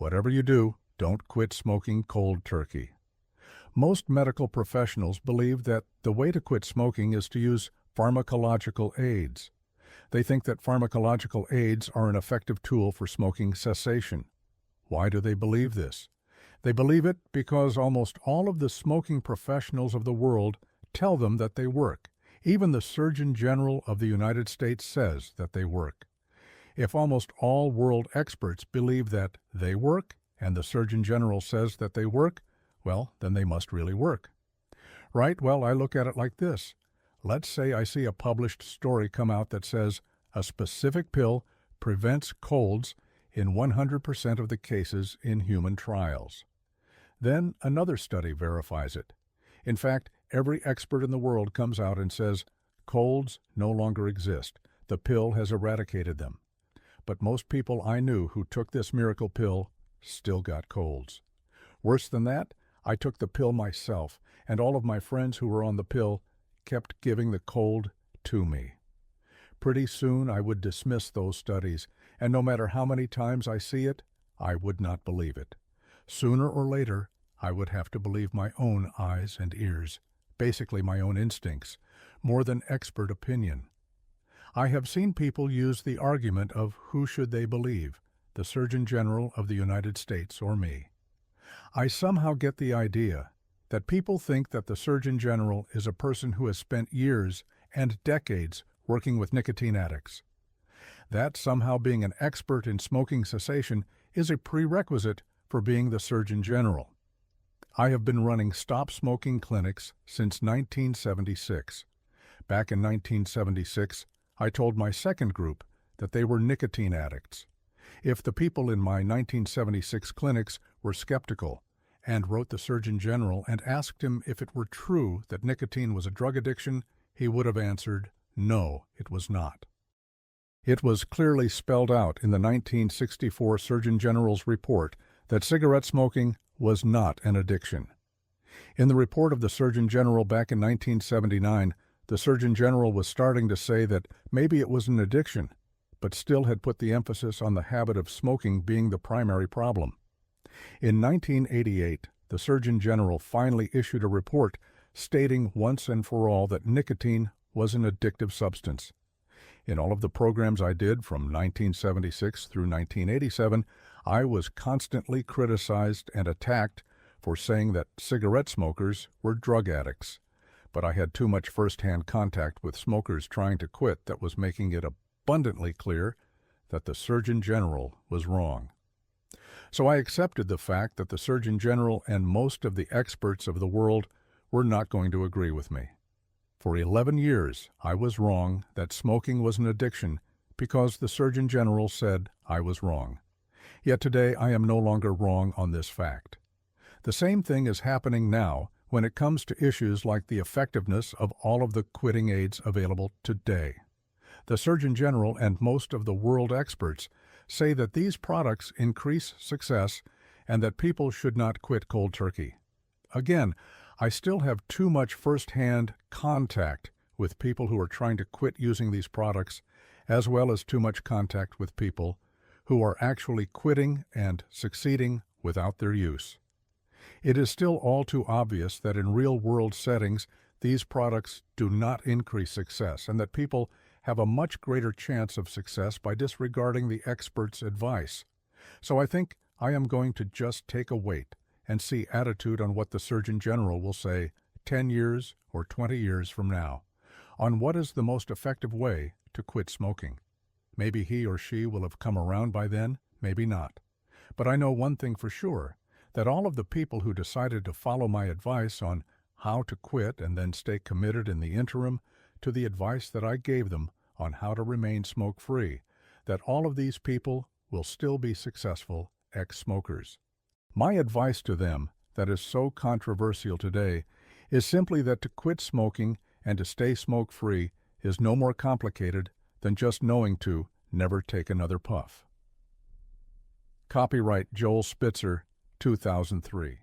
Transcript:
Whatever you do, don't quit smoking cold turkey. Most medical professionals believe that the way to quit smoking is to use pharmacological aids. They think that pharmacological aids are an effective tool for smoking cessation. Why do they believe this? They believe it because almost all of the smoking professionals of the world tell them that they work. Even the Surgeon General of the United States says that they work. If almost all world experts believe that they work, and the Surgeon General says that they work, well, then they must really work. Right? Well, I look at it like this. Let's say I see a published story come out that says a specific pill prevents colds in 100% of the cases in human trials. Then another study verifies it. In fact, every expert in the world comes out and says, colds no longer exist. The pill has eradicated them. But most people I knew who took this miracle pill still got colds. Worse than that, I took the pill myself, and all of my friends who were on the pill kept giving the cold to me. Pretty soon I would dismiss those studies, and no matter how many times I see it, I would not believe it. Sooner or later, I would have to believe my own eyes and ears, basically my own instincts, more than expert opinion. I have seen people use the argument of who should they believe, the Surgeon General of the United States or me. I somehow get the idea that people think that the Surgeon General is a person who has spent years and decades working with nicotine addicts. That somehow being an expert in smoking cessation is a prerequisite for being the Surgeon General. I have been running stop smoking clinics since 1976. Back in 1976, I told my second group that they were nicotine addicts. If the people in my 1976 clinics were skeptical and wrote the Surgeon General and asked him if it were true that nicotine was a drug addiction, he would have answered, no, it was not. It was clearly spelled out in the 1964 Surgeon General's report that cigarette smoking was not an addiction. In the report of the Surgeon General back in 1979, the Surgeon General was starting to say that maybe it was an addiction, but still had put the emphasis on the habit of smoking being the primary problem. In 1988, the Surgeon General finally issued a report stating once and for all that nicotine was an addictive substance. In all of the programs I did from 1976 through 1987, I was constantly criticized and attacked for saying that cigarette smokers were drug addicts. But I had too much first-hand contact with smokers trying to quit that was making it abundantly clear that the Surgeon General was wrong. So I accepted the fact that the Surgeon General and most of the experts of the world were not going to agree with me. For 11 years, I was wrong that smoking was an addiction because the Surgeon General said I was wrong. Yet today I am no longer wrong on this fact. The same thing is happening now when it comes to issues like the effectiveness of all of the quitting aids available today. The Surgeon General and most of the world experts say that these products increase success and that people should not quit cold turkey. Again, I still have too much first-hand contact with people who are trying to quit using these products, as well as too much contact with people who are actually quitting and succeeding without their use. It is still all too obvious that in real-world settings, these products do not increase success and that people have a much greater chance of success by disregarding the experts' advice. So I think I am going to just take a wait and see attitude on what the Surgeon General will say 10 years or 20 years from now on what is the most effective way to quit smoking. Maybe he or she will have come around by then, maybe not. But I know one thing for sure, that all of the people who decided to follow my advice on how to quit and then stay committed in the interim to the advice that I gave them on how to remain smoke-free, that all of these people will still be successful ex-smokers. My advice to them, that is so controversial today, is simply that to quit smoking and to stay smoke-free is no more complicated than just knowing to never take another puff. Copyright Joel Spitzer, 2003.